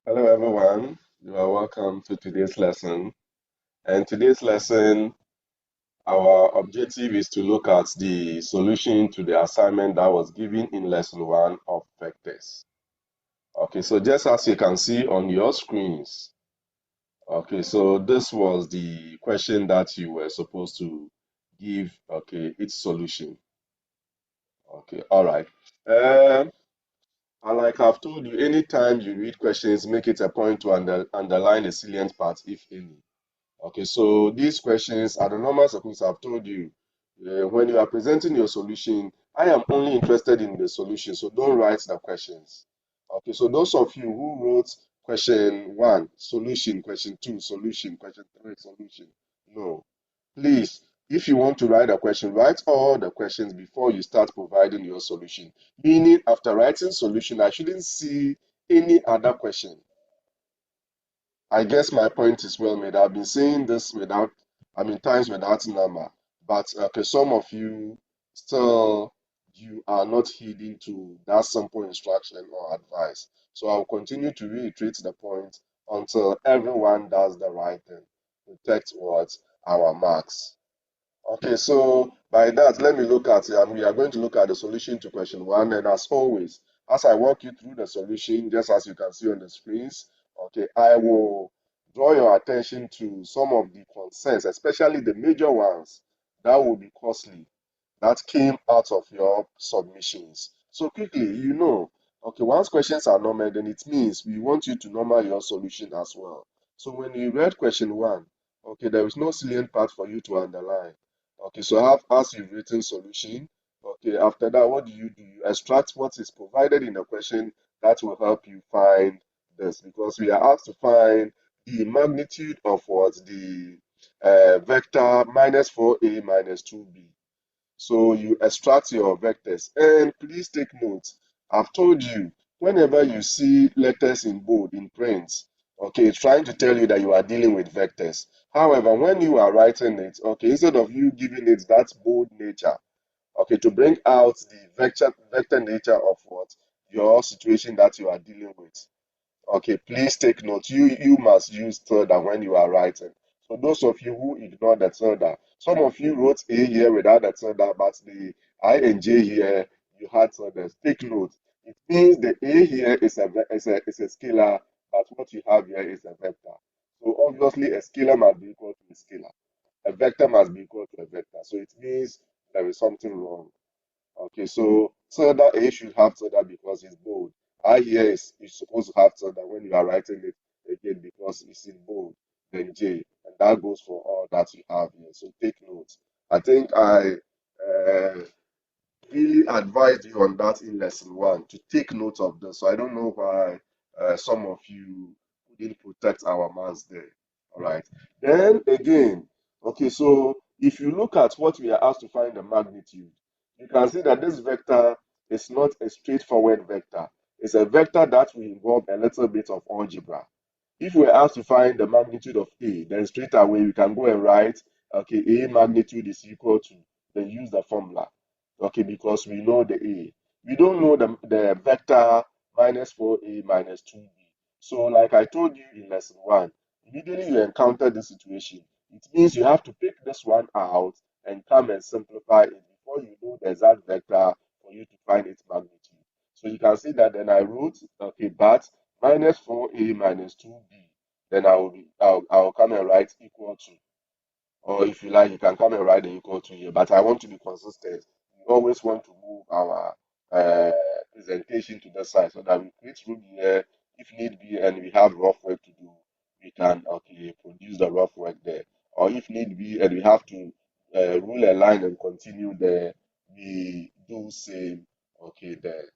Hello, everyone. You are welcome to today's lesson. And today's lesson, our objective is to look at the solution to the assignment that was given in lesson one of vectors. Okay, so just as you can see on your screens, okay, so this was the question that you were supposed to give, okay, its solution. Okay, all right. Um, and like I've told you, anytime you read questions, make it a point to underline the salient part, if any. Okay, so these questions are the normal sequence I've told you. When you are presenting your solution, I am only interested in the solution, so don't write the questions. Okay, so those of you who wrote question one, solution, question two, solution, question three, solution, no. Please, if you want to write a question, write all the questions before you start providing your solution. Meaning, after writing solution, I shouldn't see any other question. I guess my point is well made. I've been saying this without, times without number, but okay, some of you still, you are not heeding to that simple instruction or advice. So I'll continue to reiterate the point until everyone does the right thing. Protect what? Our marks. Okay, so by that, let me look at, and we are going to look at the solution to question one. And as always, as I walk you through the solution, just as you can see on the screens, okay, I will draw your attention to some of the concerns, especially the major ones that will be costly, that came out of your submissions. So quickly, okay, once questions are normal, then it means we want you to normal your solution as well. So when you read question one, okay, there is no salient part for you to underline. Okay, so as you've written solution, okay, after that, what do? You extract what is provided in the question that will help you find this, because we are asked to find the magnitude of what the vector minus 4a minus 2b. So you extract your vectors. And please take note, I've told you, whenever you see letters in bold, in print, okay, it's trying to tell you that you are dealing with vectors. However, when you are writing it, okay, instead of you giving it that bold nature, okay, to bring out the vector nature of what your situation that you are dealing with. Okay, please take note. You must use tilde when you are writing. So those of you who ignore the tilde, some of you wrote A here without the tilde, but the I and J here you had tilde. Take note. It means the A here is a scalar, but what you have here is a vector. So obviously a scalar must be equal to a scalar. A vector must be equal to a vector. So it means there is something wrong. Okay, so tilde A should have tilde because it's bold. I here is supposed to have tilde when you are writing it again because it's in bold. Then J, and that goes for all that you have here. So take note. I think I uh, really advised you on that in lesson one to take note of this. So I don't know why some of you didn't protect our marks there. All right. Then again, okay, so if you look at what we are asked to find the magnitude, you can see that this vector is not a straightforward vector. It's a vector that will involve a little bit of algebra. If we're asked to find the magnitude of A, then straight away we can go and write, okay, A magnitude is equal to, then use the formula, okay, because we know the A. We don't know the vector minus 4A minus 2B. So like I told you in lesson one, immediately you encounter this situation, it means you have to pick this one out and come and simplify it before you know the exact vector for you to find its magnitude. So you can see that then I wrote, okay, but minus 4a minus 2b. Then I'll come and write equal to. Or if you like, you can come and write the equal to here. But I want to be consistent. We always want to move our uh, presentation to the side so that we create room here if need be and we have rough work to do. We can, okay, produce the rough work there. Or if need be and we have to rule a line and continue there, we do same, okay, there.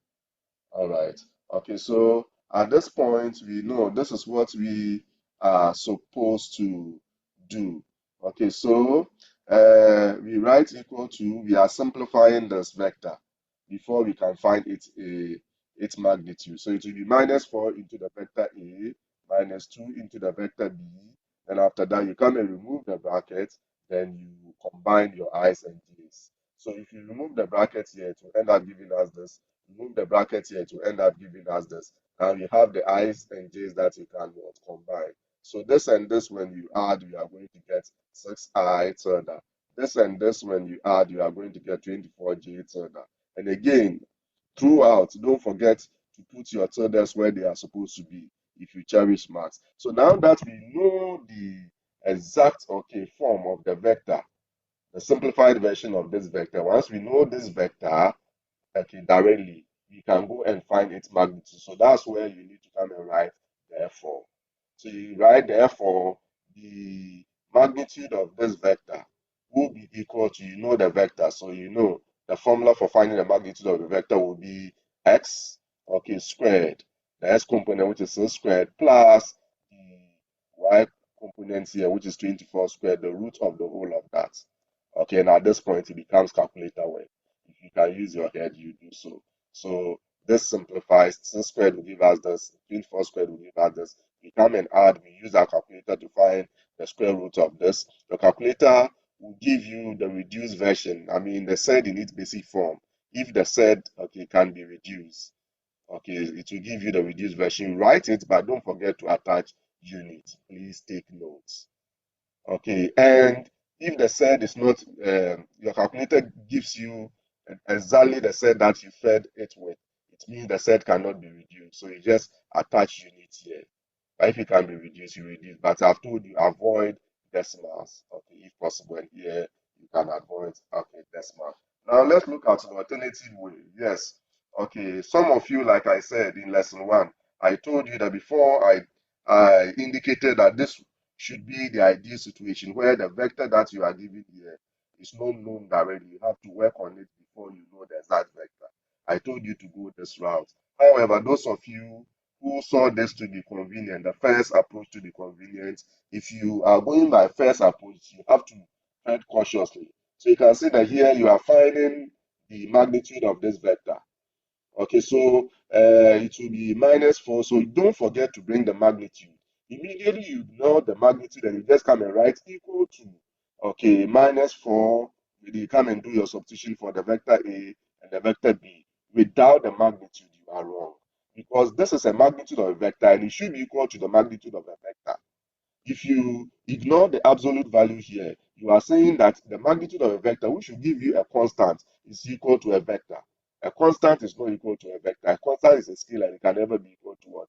All right. Okay, so at this point, we know this is what we are supposed to do. Okay, so we write equal to, we are simplifying this vector before we can find its magnitude. So it will be minus 4 into the vector A, minus 2 into the vector B. And after that, you come and remove the bracket, then you combine your I's and J's. So if you remove the bracket here, it will end up giving us this. Remove the bracket here to end up giving us this. and you have the i's and j's that you can what, combine. So this and this, when you add, you are going to get 6i tilde. This and this, when you add, you are going to get 24j tilde. And again, throughout, don't forget to put your tildes where they are supposed to be if you cherish maths. So now that we know the exact form of the vector, the simplified version of this vector, once we know this vector directly, we can go and find its magnitude. So that's where you need to come and write therefore. So you write therefore the magnitude of this vector will be equal to, you know, the vector. So you know the formula for finding the magnitude of the vector will be x squared, the x component, which is 6 squared, plus the y component here, which is 24 squared, the root of the whole of that. Okay, and at this point it becomes calculator work. If you can use your head, you do so. So this simplifies. 6 squared will give us this, 24 squared will give us this. We come and add, we use our calculator to find the square root of this. The calculator will give you the reduced version. I mean, the said in its basic form. If the said can be reduced, it will give you the reduced version. Write it, but don't forget to attach unit. Please take notes. Okay, and if the set is not, your calculator gives you exactly the set that you fed it with, it means the set cannot be reduced. So you just attach units here. But if it can be reduced, you reduce. But I've told you avoid decimals, if possible. And here you can avoid decimal. Now let's look at an alternative way. Yes. Okay, some of you, like I said in lesson 1, I told you that before I indicated that this should be the ideal situation where the vector that you are given here is not known directly. You have to work on it before you know the exact vector. I told you to go this route. However, those of you who saw this to be convenient, the first approach to be convenient, if you are going by first approach, you have to tread cautiously. So you can see that here you are finding the magnitude of this vector. Okay, so it will be -4. So don't forget to bring the magnitude. Immediately you know the magnitude and you just come and write equal to, -4. You come and do your substitution for the vector A and the vector B. Without the magnitude, you are wrong. Because this is a magnitude of a vector and it should be equal to the magnitude of a vector. If you ignore the absolute value here, you are saying that the magnitude of a vector, which should give you a constant, is equal to a vector. A constant is not equal to a vector. A constant is a scalar and it can never be equal to what?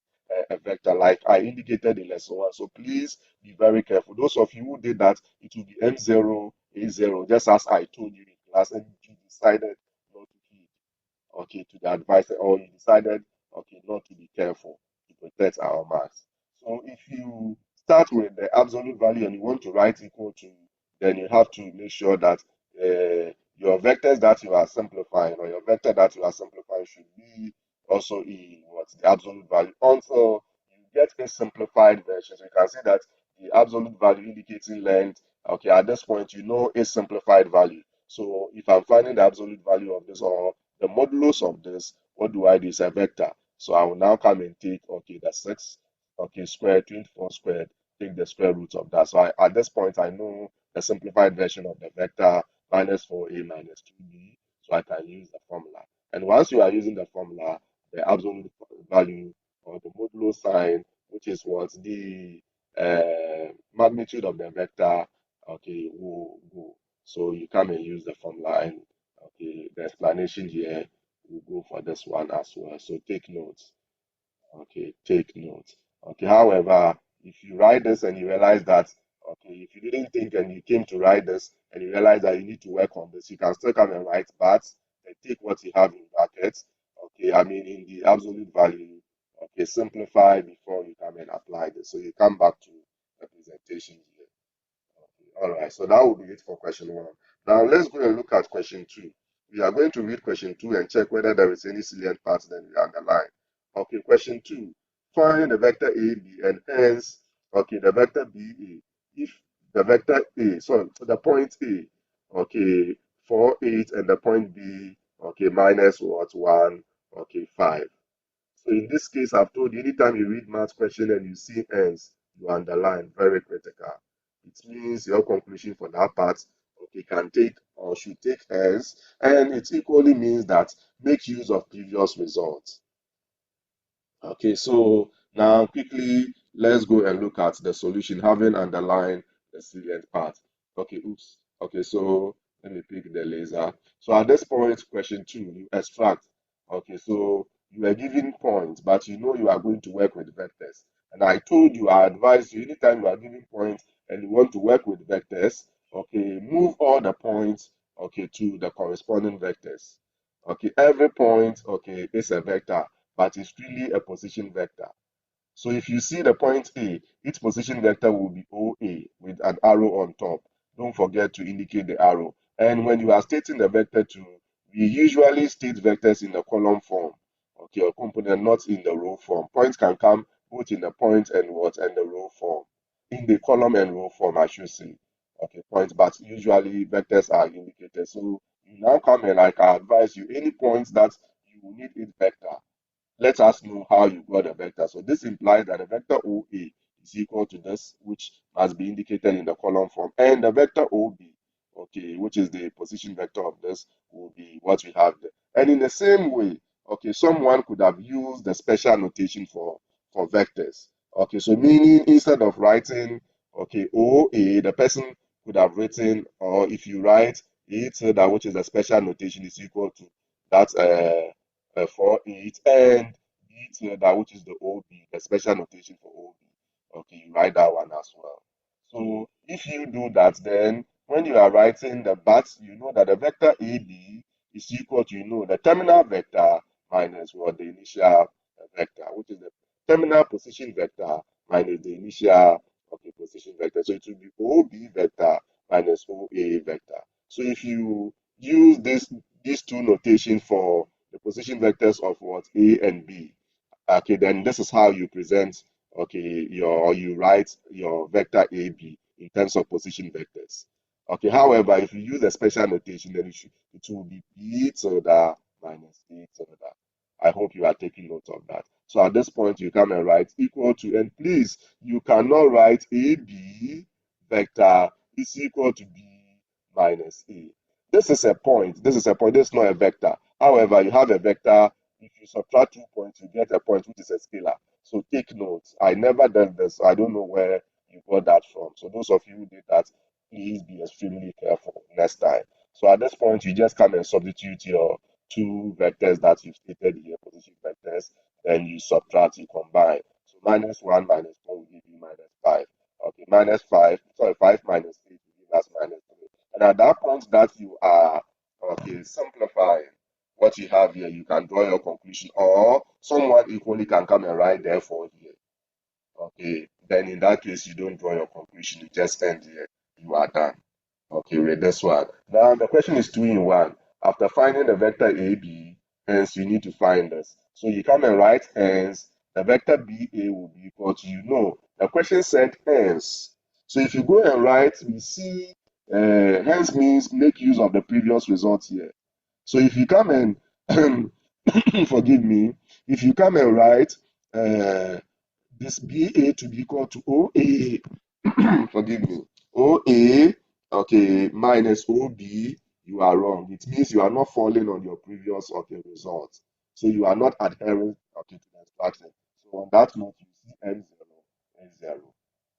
A vector, like I indicated in lesson 1. So please be very careful. Those of you who did that, it will be M0, A0, just as I told you in class, and you decided not to heed, to the advice, or you decided, not to be careful to protect our marks. So if you start with the absolute value and you want to write equal to, then you have to make sure that your vectors that you are simplifying, or your vector that you are simplifying, should be also in what the absolute value until you get a simplified version. So you can see that the absolute value indicating length. Okay, at this point you know a simplified value. So if I'm finding the absolute value of this, or the modulus of this, what do I do? It's a vector. So I will now come and take the 6 squared, 24 squared, take the square root of that. So at this point I know the simplified version of the vector, -4a minus 2b. So I can use the formula. And once you are using the formula, the absolute value, or the modulo sign, which is what the magnitude of the vector, will go. So you come and use the formula, and the explanation here will go for this one as well. So take notes. Take notes. However, if you write this and you realize that, if you didn't think and you came to write this and you realize that you need to work on this, you can still come and write, but take what you have in brackets, I mean in the absolute value, simplify before you come and apply this. So you come back to the presentation here. All right, so that will be it for question 1. Now let's go and look at question 2. We are going to read question 2 and check whether there is any salient part that we underline. Okay, question 2. Find the vector A, B, and hence, the vector B, A. If the vector A, so the point A, 4, 8, and the point B, minus what, 1, 5. So in this case, I've told you, anytime you read math question and you see ends, you underline, very critical. It means your conclusion for that part, can take or should take ends, and it equally means that make use of previous results. Okay, so now quickly let's go and look at the solution having underlined the salient part. Okay, oops. Okay, so let me pick the laser. So at this point, question two, you extract. Okay, so you are given points, but you know you are going to work with vectors. And I told you, I advise you, anytime you are given points and you want to work with vectors, okay, move all the points, okay, to the corresponding vectors. Okay, every point, okay, is a vector, but it's really a position vector. So if you see the point A, its position vector will be OA with an arrow on top. Don't forget to indicate the arrow. And when you are stating the vector too, we usually state vectors in the column form, okay, or component, not in the row form. Points can come both in the point and what and the row form. In the column and row form, I should say. Okay, points, but usually vectors are indicated. So you now come and like I advise you, any points that you will need its vector, let us know how you got a vector. So this implies that the vector OA is equal to this, which must be indicated in the column form. And the vector OB, okay, which is the position vector of this, will be what we have there. And in the same way, okay, someone could have used the special notation for vectors. Okay, so meaning instead of writing, okay, OA, the person could have written, or if you write A tilde, which is the special notation, is equal to that for it, and B tilde, which is the OB, the special notation for OB. Okay, you write that one as well. So if you do that, then when you are writing the but, you know that the vector AB is equal to, you know, the terminal vector minus what the initial vector, which is the terminal position vector minus the initial, okay, position vector. So it will be OB vector minus OA vector. So if you use these two notation for the position vectors of what A and B, okay, then this is how you present, okay, you write your vector AB in terms of position vectors. Okay, however, if you use a special notation, then it will be B tilde minus A tilde. I hope you are taking note of that. So at this point, you come and write equal to, and please, you cannot write AB vector is equal to B minus A. This is a point. This is a point. This is not a vector. However, you have a vector. If you subtract 2 points, you get a point, which is a scalar. So take note. I never done this. I don't know where you got that from. So those of you who did that, please be extremely careful next time. So at this point, you just come and substitute your two vectors that you've stated here, position vectors, then you subtract, you combine. So minus 1 minus 4 will give you minus 5. Okay, minus 5, sorry, 5 minus 8 will give us minus 3. And at that point that you are, okay, simplifying what you have here, you can draw your conclusion, or someone equally can come and write therefore here. Okay, then in that case, you don't draw your conclusion, you just end here. You are done. Okay, with this one. Now the question is two in one. After finding the vector AB, hence you need to find this. So you come and write hence the vector BA will be equal to, you know, the question said hence. So if you go and write, we see hence means make use of the previous result here. So if you come and forgive me, if you come and write this BA to be equal to OA, forgive me, OA, okay, minus OB, you are wrong. It means you are not falling on your previous, okay, result. So you are not adhering, okay, to the instruction. So on that note, you see M0, N0.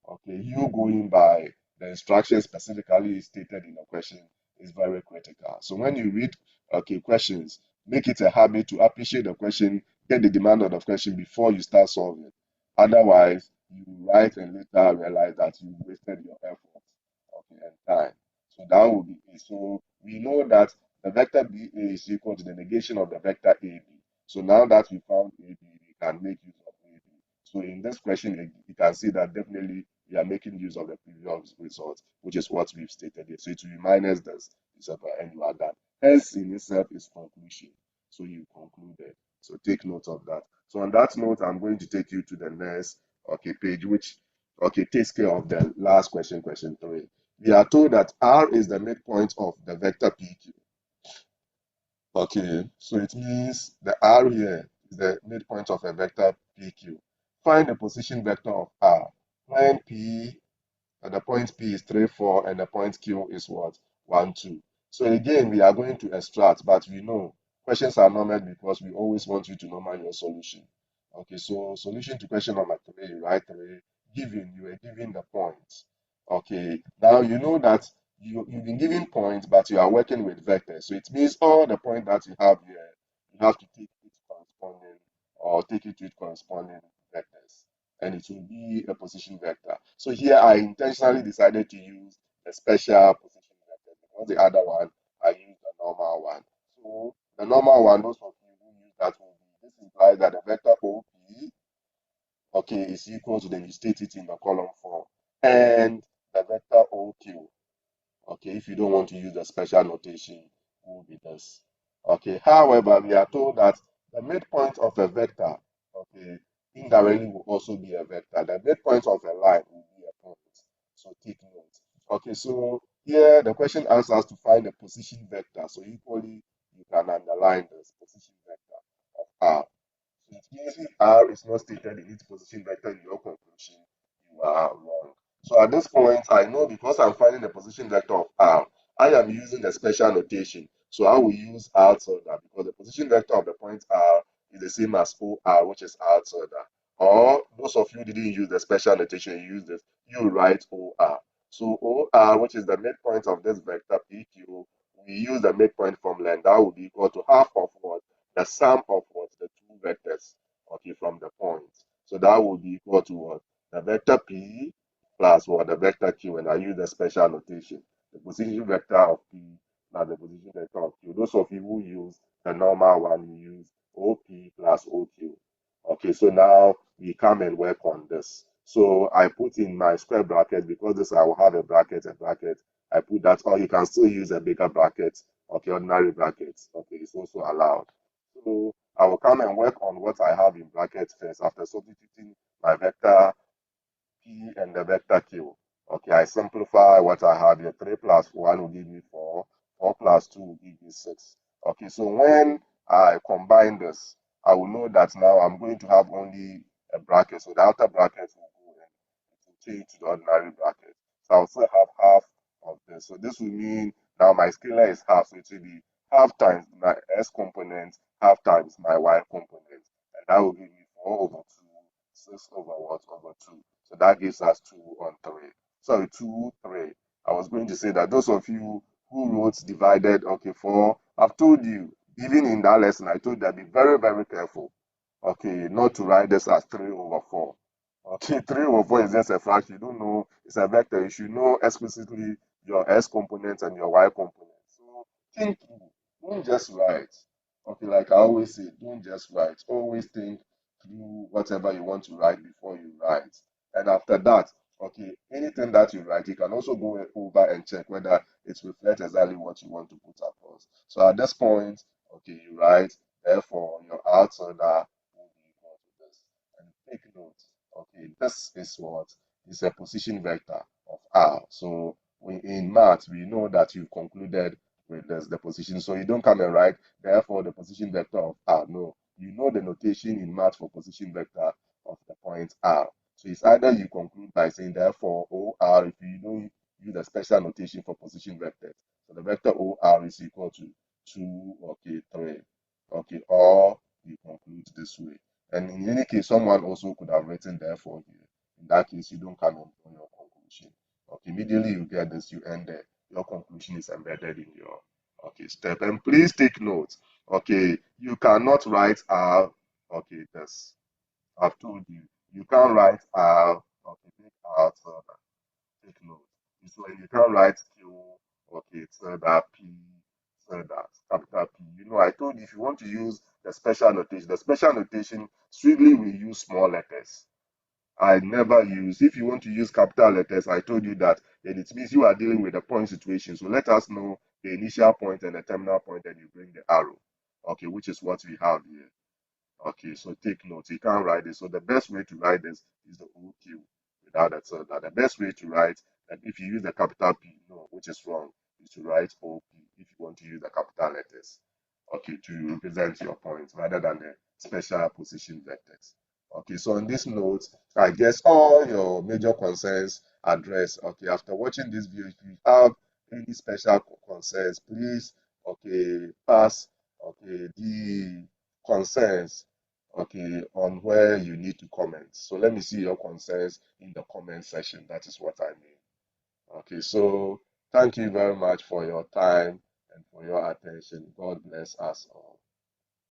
Okay, you going by the instructions specifically stated in the question is very critical. So when you read, okay, questions, make it a habit to appreciate the question, get the demand of the question before you start solving. Otherwise, you write and later realize that you wasted your effort, okay, and time. So that will be it. So we know that the vector BA is equal to the negation of the vector AB. So now that we found AB, we can make use of AB. So in this question, you can see that definitely we are making use of the previous result, which is what we've stated here. So it will be minus this, etc., and you are done. Hence, in itself is conclusion. So you concluded. So take note of that. So on that note, I'm going to take you to the next, okay, page, which, okay, takes care of the last question, question 3. We are told that R is the midpoint of the vector PQ. Okay, so it means the R here is the midpoint of a vector PQ. Find the position vector of R when P, the point P is 3, 4, and the point Q is what? 1, 2. So again, we are going to extract, but we know questions are numbered because we always want you to number your solution. Okay, so solution to question number three, you write three, given, you were given the points. Okay, now you know that you've been given points, but you are working with vectors. So it means all the points that you have here, you have to take it corresponding or take it with corresponding vectors. And it will be a position vector. So here I intentionally decided to use a special position vector because the other one, I used the normal one. So the normal one, those of you who use that will be, this implies that the vector OP, okay, is equal to, then you state it in the column form, and the vector OQ. Okay, if you don't want to use the special notation, will be this. Okay, however, we are told that the midpoint of a vector, okay, indirectly will also be a vector. The midpoint of a line will be a point. So take note. Okay, so here the question asks us to find a position vector. So equally, you can underline this position vector of R. So it means if R is not stated in its position vector in your conclusion, you are wrong. So at this point, I know because I'm finding the position vector of R, I am using the special notation. So I will use R tilde because the position vector of the point R is the same as OR, which is R tilde. Or those of you who didn't use the special notation, you use this, you write OR. So OR, which is the midpoint of this vector PQ, we use the midpoint formula, and that will be equal to half of what? The sum of what? The two vectors, okay, from the point. So that will be equal to what? The vector P plus what? The vector Q, and I use the special notation. The position vector of P plus the position vector of Q. Those of you who use the normal one, you use OP plus OQ. Okay, so now we come and work on this. So I put in my square bracket because this I will have a bracket, a bracket. I put that, or you can still use a bigger bracket. Okay, ordinary brackets. Okay, it's also allowed. So I will come and work on what I have in brackets first after substituting my vector P and the vector Q. Okay, I simplify what I have here. 3 plus 1 will give me 4. 4 plus 2 will give me 6. Okay, so when I combine this, I will know that now I'm going to have only a bracket. So the outer bracket will go and it will change to the ordinary bracket. So I'll still have half of this. So this will mean now my scalar is half. So it will be half times my S component, half times my Y component. And that will give me 4 over 2, 6 over what? Over 2. So that gives us 2 on 3. Sorry, 2, 3. I was going to say that those of you who wrote divided, okay, 4, I've told you, even in that lesson, I told you that be very, very careful, okay, not to write this as 3 over 4. Okay, 3 over 4 is just a fraction. You don't know, it's a vector. You should know explicitly your S component and your Y component. So think through. Don't just write. Okay, like I always say, don't just write. Always think through whatever you want to write before you write. And after that, okay, anything that you write, you can also go over and check whether it reflects exactly what you want to put across. So at this point, okay, you write, therefore, your answer that will be equal to this. And take note, okay, this is what is a position vector of R. So in math, we know that you concluded with this, the position. So you don't come and write, therefore, the position vector of R. No, you know the notation in math for position vector of the point R. So it's either you conclude by saying therefore OR if you don't use a special notation for position vectors. So the vector OR is equal to 2, okay, 3. Okay, or you conclude this way. And in any case, someone also could have written therefore here. In that case, you don't come on your conclusion. Okay, immediately you get this, you end there. Your conclusion is embedded in your okay step. And please take note. Okay, you cannot write R. Okay, this I've told you. You can't write R. Okay, take R tilde. Take note. So you can't write Q. Okay, tilde P tilde capital P. You know, I told you if you want to use the special notation strictly we use small letters. I never use. If you want to use capital letters, I told you that, then it means you are dealing with a point situation. So let us know the initial point and the terminal point, and you bring the arrow. Okay, which is what we have here. Okay, so take note. You can't write this. So the best way to write this is the OQ without that. So that the best way to write, and if you use the capital P, no, which is wrong, is to write OP if you want to use the capital letters. Okay, to represent your point rather than the special position vectors. Okay, so on this note, I guess all your major concerns addressed. Okay, after watching this video, if you have any special concerns, please, okay, pass, okay, the concerns, okay, on where you need to comment. So let me see your concerns in the comment section. That is what I mean. Okay, so thank you very much for your time and for your attention. God bless us all.